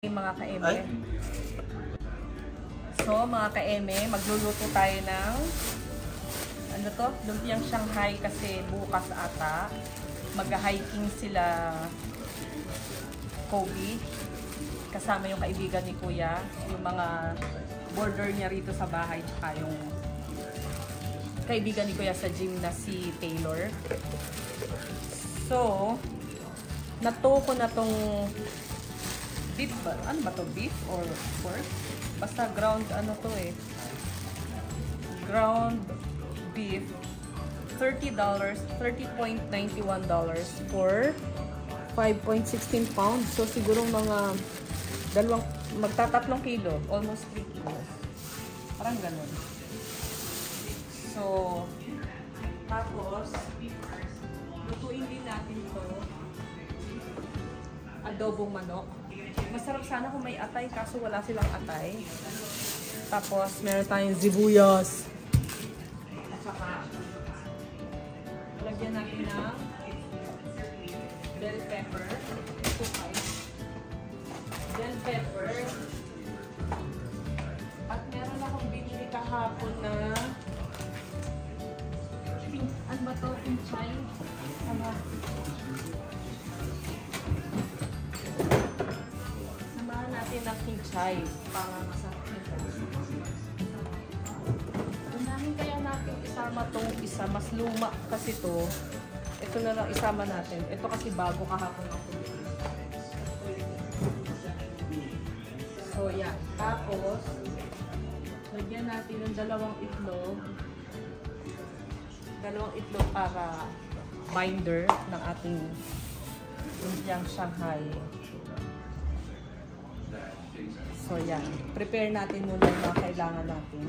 Mga ka-eme. So, mga ka-eme, magluluto tayo ng ano to? Lumpiang Shanghai kasi bukas ata. Mag-hiking sila Kobe. Kasama yung kaibigan ni Kuya. Yung mga border niya rito sa bahay. Tsaka yung kaibigan ni Kuya sa gym na si Taylor. So, nato ko na tong beef ba? Ano ba to? Beef or pork? Basta ground ano to eh. Ground beef. $30, $30.91 for 5.16 pounds. So siguro mga magta-3 kilo. Almost 3 kilos. Parang ganun. So, tapos, lutuin din natin to. Adobong manok. Masarap sana kung may atay, kaso wala silang atay. Tapos, meron tayong sibuyas. At saka, lagyan natin ng bell pepper. Bell pepper. At meron akong binili kahapon na ano ba to? Pinchay? Sama. Ng pinchay para masarap nito. Unahin kaya natin isama tong isa. Mas luma kasi to. Ito na lang isama natin. Ito kasi bago kahapon ako. So, yan. Tapos, lagyan natin ng dalawang itlog. Dalawang itlog para binder ng ating lumpiang Shanghai. So, yan. Prepare natin muna yung mga kailangan natin.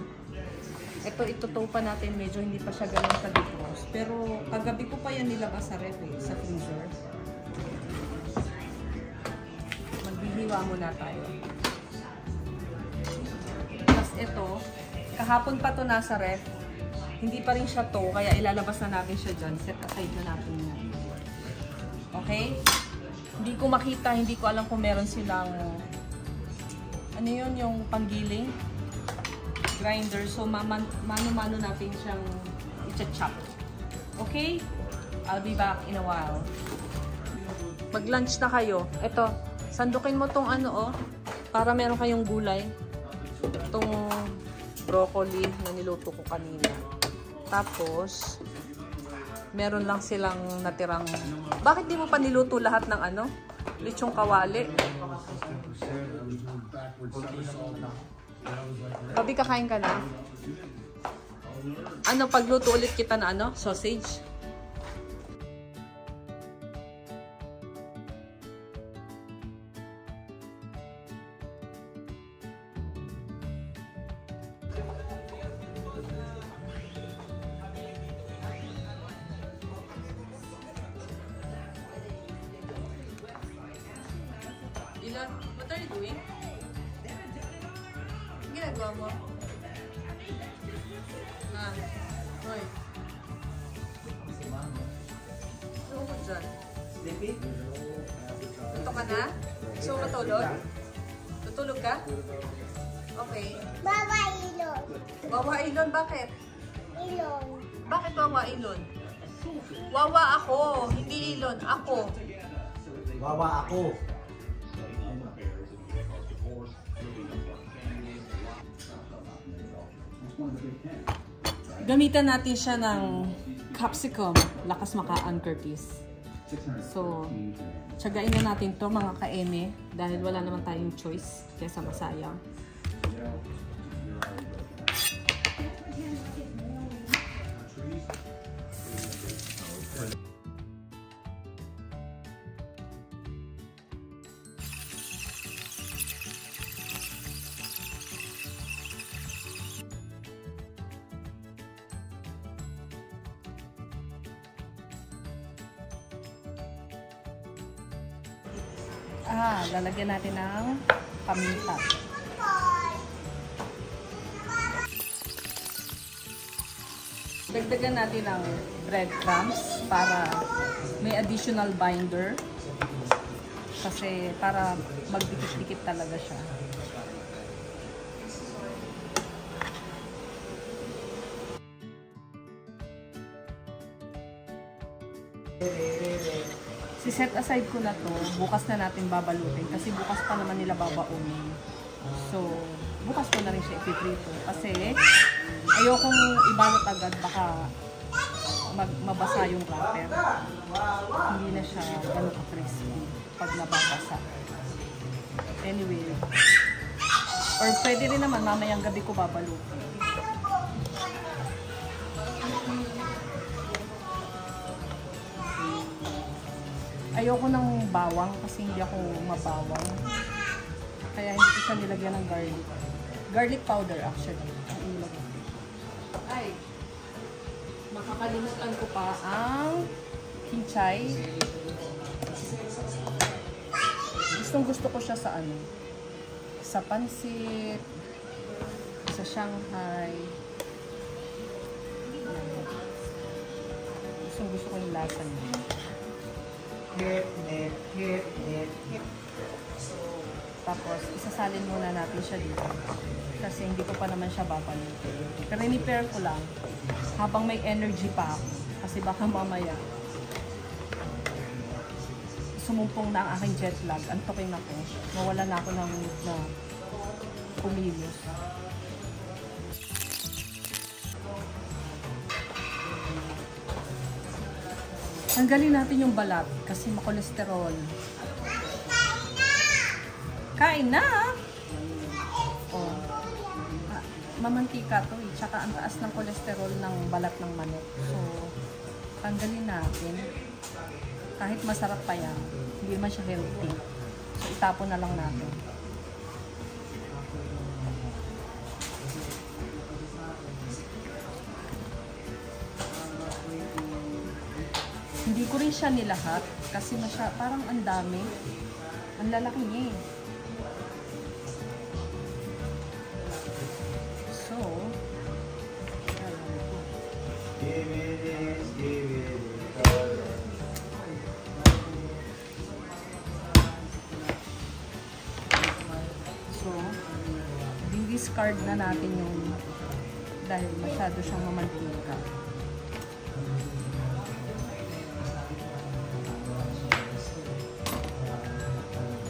Ito, itutow pa natin. Medyo hindi pa siya ganun ka-defrost. Pero, kagabi ko pa yan nilabas sa ref eh, sa freezer. Maghihiwa muna tayo. Tapos ito, kahapon pa to nasa ref. Hindi pa rin siya to, kaya ilalabas na natin siya dyan. Set aside na natin yan. Okay? Hindi ko makita, hindi ko alam kung meron silang ano yun, yung panggiling grinder. So, mano-mano natin siyang i-chop. Okay? I'll be back in a while. Mag-lunch na kayo. Ito, sandukin mo tong ano, oh, para meron kayong gulay. Itong broccoli na niluto ko kanina. Tapos, meron lang silang natirang. Bakit di mo pa niluto lahat ng ano? Lechong kawali. Pabi, kakain ka na? Ano, pagluto ulit kita na ano? Sausage? Ilan? What are you doing? Ginagawa mo? Ah, hoy. Ano ko dyan? Ito ka na? Gusto mo matulog? Tutulog ka? Okay. Wawa ilon. Wawa ilon, bakit? Ilon. Bakit wawa ilon? Wawa ako, hindi ilon. Ako. Wawa ako. Gamitan natin siya ng capsicum. Lakas makaan, Curtis. So, tsagain na natin to mga ka-eme dahil wala naman tayong choice kesa masayang. Lalagyan natin ng paminta. Dagdagan natin ng breadcrumbs para may additional binder. Kasi para magdikit-dikit talaga siya. Si-set aside ko na to. Bukas na natin babalutin. Kasi bukas pa naman nila babaunin. So, bukas ko na rin siya ipiprito. Kasi ayokong ibalot agad. Baka mabasa yung wrapper. Hindi na siya ganun ka-crispy pag nababasa. Anyway. Or pwede rin naman mamayang gabi ko babalutin. Ayoko ng bawang kasi hindi ako mabawang. Kaya hindi ko siya nilagyan ng garlic. Garlic powder actually. Ay, makakalimutan ko pa ang hichay. Gusto ko siya sa ano? Sa pansit, sa Shanghai. Gusto ko yung lasa niya. Tapos, isasalin muna natin siya dito. Kasi hindi ko pa naman siya babalutin. Pero in-prepare ko lang habang may energy pa ako. Kasi baka mamaya sumumpong na ang aking jet lag. Antokin ako. Mawala na ako ng mood na kumilos. Tanggalin natin yung balat kasi makolesterol. Kain na! Oh. Mamantika to eh. Tsaka ang taas ng kolesterol ng balat ng manok. So, tanggalin natin. Kahit masarap pa yan, hindi naman siya healthy. So, itapon na lang natin. Hindi ko rin siya nilahat kasi parang ang dami. Ang lalaki niya eh. So, discard na natin yung dahil masyado siyang mamantika.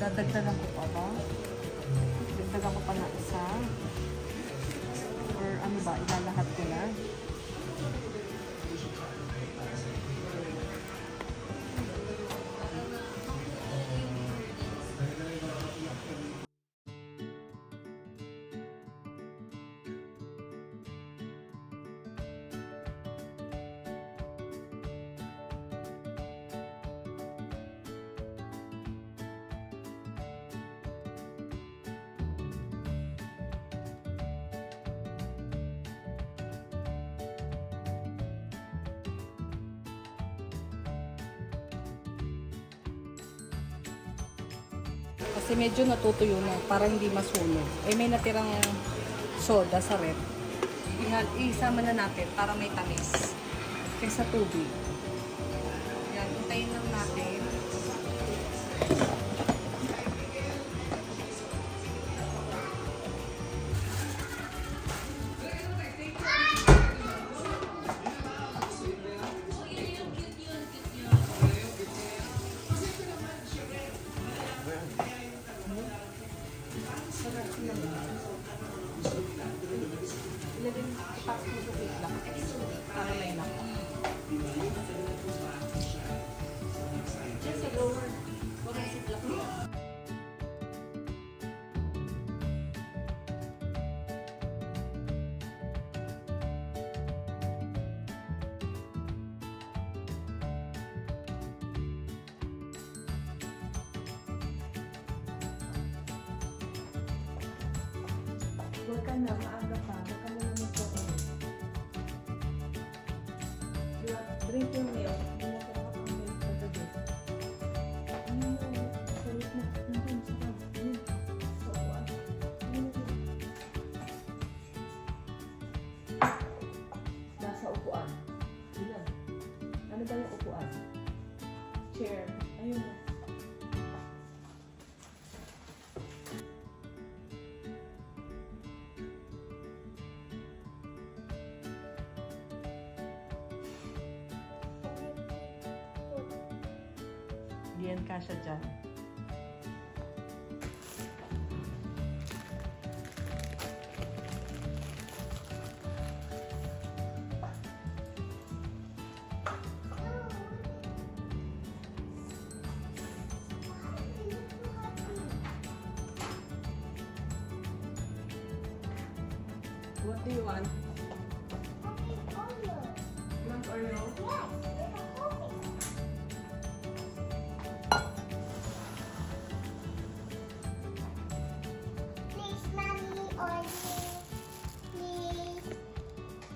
Dadagdagan ko pa ba? Dagdagan ko pa na isa? Or ano ba? Ilalahat ko na? Kasi medyo natutuyo na para hindi masunog. Eh may natirang soda sa ref. Isama na natin para may tamis. Kaysa tubig. Yan, hintayin lang natin. Huwag ka na, maaga pa. Huwag ka na naman po. Drink yung milk. Hindi na ko makapang-milk sa gabi. Ano mo? Salit na. Nandun sa gabi. Sa upuan. Nasa upuan. Ilan? Ano ba yung upuan? Chair. Ayun na. yan kasha dyan. What do you want? You want Oreo? Please, mommy, Oreo. Please.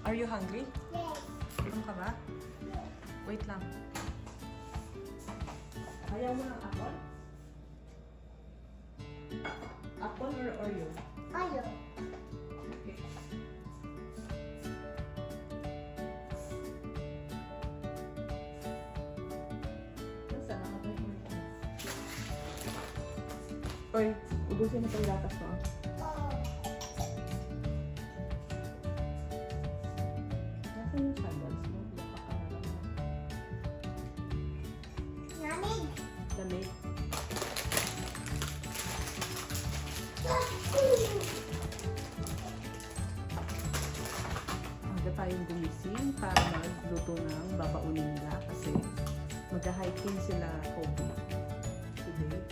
Are you hungry? Yes. Gutom ka ba? Wait lang. Ayaw mo ng apple? Apple or Oreo? Oreo. Okay. Oy, ubusin mo itong gatas mo. Nasaan yung sandals mo? Lamig. Lamig. Aga tayong gumising para magluto ng babaunin nila kasi mag-hiking sila Kobe today.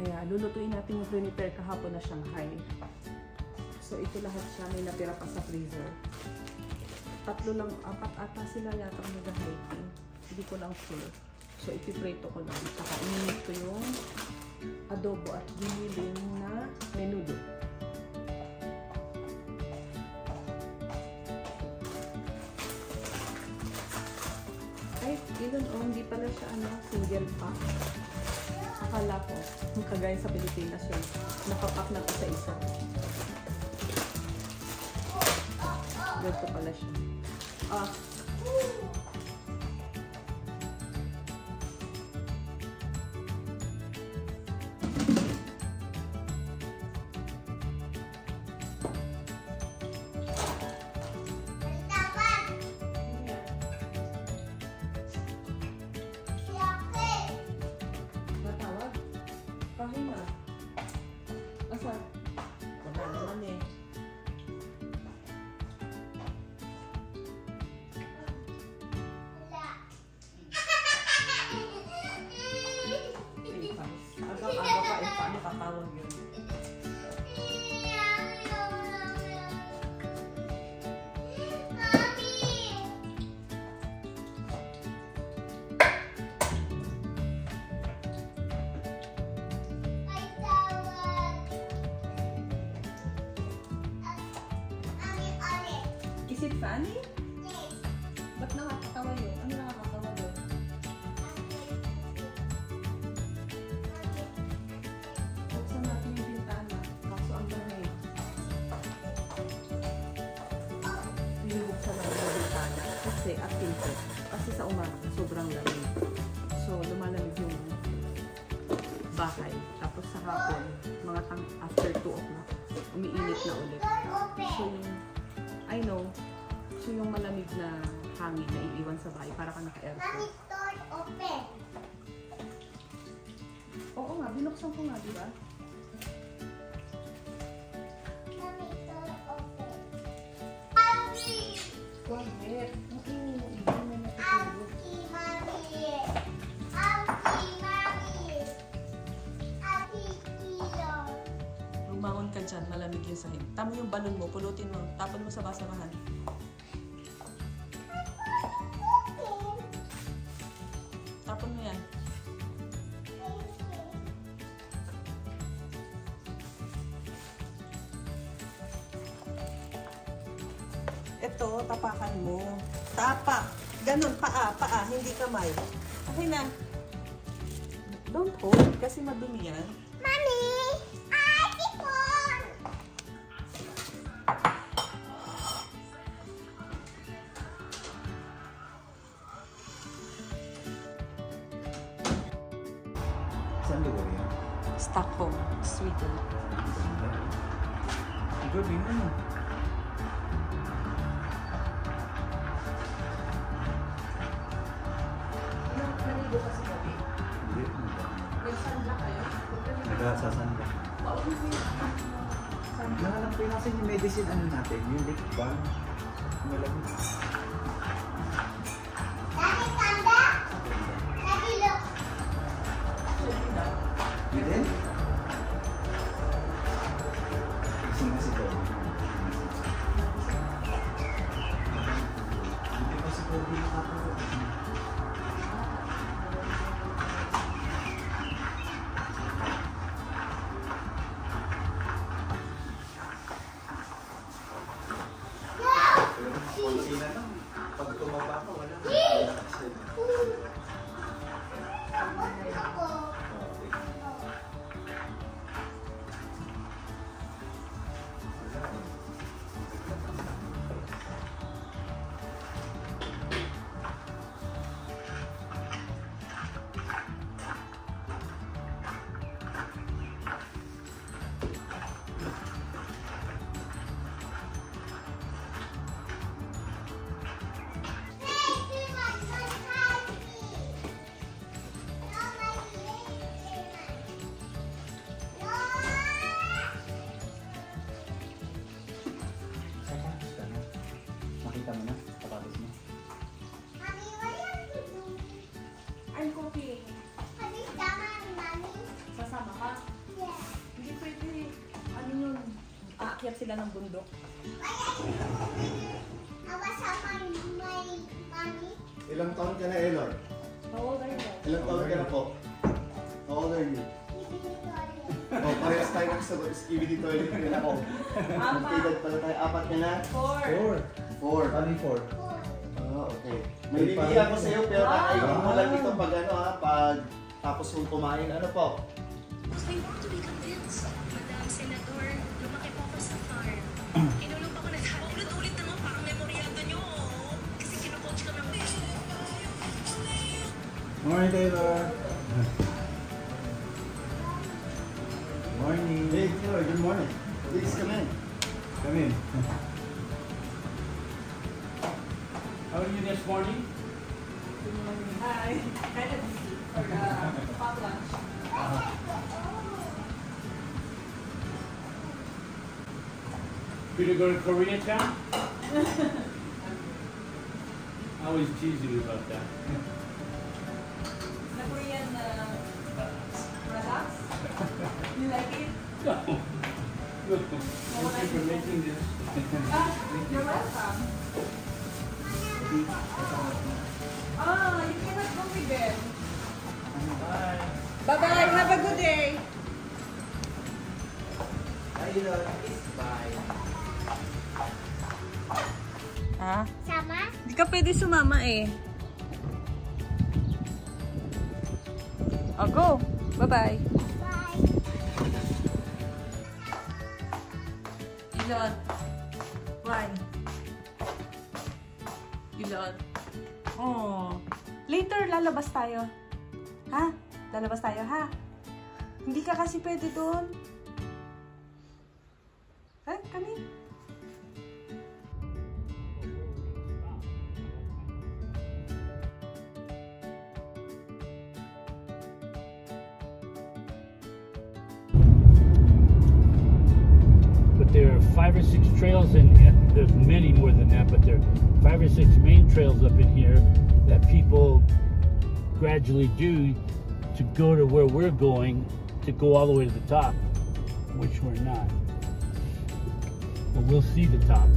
Kaya lulutuin natin yung prepare kahapon na Shanghai. So ito lahat siya, may natira pa sa freezer. 3 lang, 4 ata sila yata mag-hiking. Hindi ko lang sure. So ipiprito ko lang. Saka ininit ko yung adobo at giniling na menudo. Ay, yun hindi pala siya single pack. Akala ko, kagaya sa Pilipinas yun, nakapack na sa isa. Ganito pala siya. Pahina. Asa? Wala naman eh. Aga-aga pa eh. Paano tatawag yun? Is it funny? Yes. Ba't nakakatawa yun? Ano nakakatawa doon? Buksan natin yung bintana. Kaso ang lamig. Binubuksan natin yung bintana. Kasi at tinted. Kasi sa umaga, sobrang lamig. So, lumalamig yung bahay. Tapos sa hapon, mga after 2 o'clock, umiinit na ulit. So, I know, so yung malamig na hangin na iiwan sa bahay para ka naka-aircon. Mommy, door open. Oo nga, binuksan ko nga, di ba? Mommy, door open. Mommy! Quiet. Ang ingin mo, ingin mo na tutulog. Auntie, mommy. Auntie, mommy. Auntie, Kilon. Lumangon ka dyan, malamig yung sahig. Tama yung balon mo, pulutin mo, tapon mo sa basurahan. Tapon mo yan. Ito, tapakan mo. Tapak. Ganun, paa, hindi kamay. Okay na. Don't hold, kasi madumi yan. Mommy! Sipon! Saan lugar yan? Stockholm, Sweden. Gabi mo. Sasanda. Nahanap ko yung nasan yung medicine ano natin, yung lick balm. Malamig. Daddy, Kanda. Daddy, look. Yun din? Gising na si Kobe. Hindi pa si Kobe yung ako. Konti na lang. Pag tumaba ka, wala. Ako. Makita mo na, tapos mo. Mommy, what are you doing? I'm cooking. Mommy, tama, mommy. Sasama ka? Yeah. Hindi pwede. Ano yun? Aakyat sila ng bundok. Why are you doing? Awas sa my mommy. Ilang taon ka na, Elor? How old are you? Ilang taon ka na po? How old are you? Oh, parehas tayo nag-skibidi toilet rin ako. Magkailan pala tayo, 4 ka na? 4. Ano yung 4? Oh, okay. May bibigyan ako sa'yo pero kakainin mo lang ito pag ano ha, pag tapos mong kumain. Ano po? I want to be convinced. Madam Senador, lumaki po ako sa farm. Inulong ako na dati. Ulit-ulit naman, parang memoryado nyo. Kasi kinucoach kami ng Morning, Taylor. Morning. Hey, Taylor, good morning. Please come in. Come in. How are you this morning? Good morning. Hi. Kind of busy for hot lunch. Could you go to Koreatown? I always tease you about that. The Korean products? You like it? No. Thank you for making this. You're welcome. You cannot go with them. Bye. Bye-bye. Have a good day. Ha? Sama? Hindi ka pwede sumama eh. Oh, go. Bye-bye. Bye. Ilon. Why? Ilon. Oh. Later, lalabas tayo. Ha? Lalabas tayo, ha? Hindi ka kasi pwede doon. Ha? Kami? But there are 5 or 6 trails, and there's many more than that, but there are 5 or 6 main trails up in here that people gradually do to go to where we're going, to go all the way to the top, which we're not. But we'll see the top.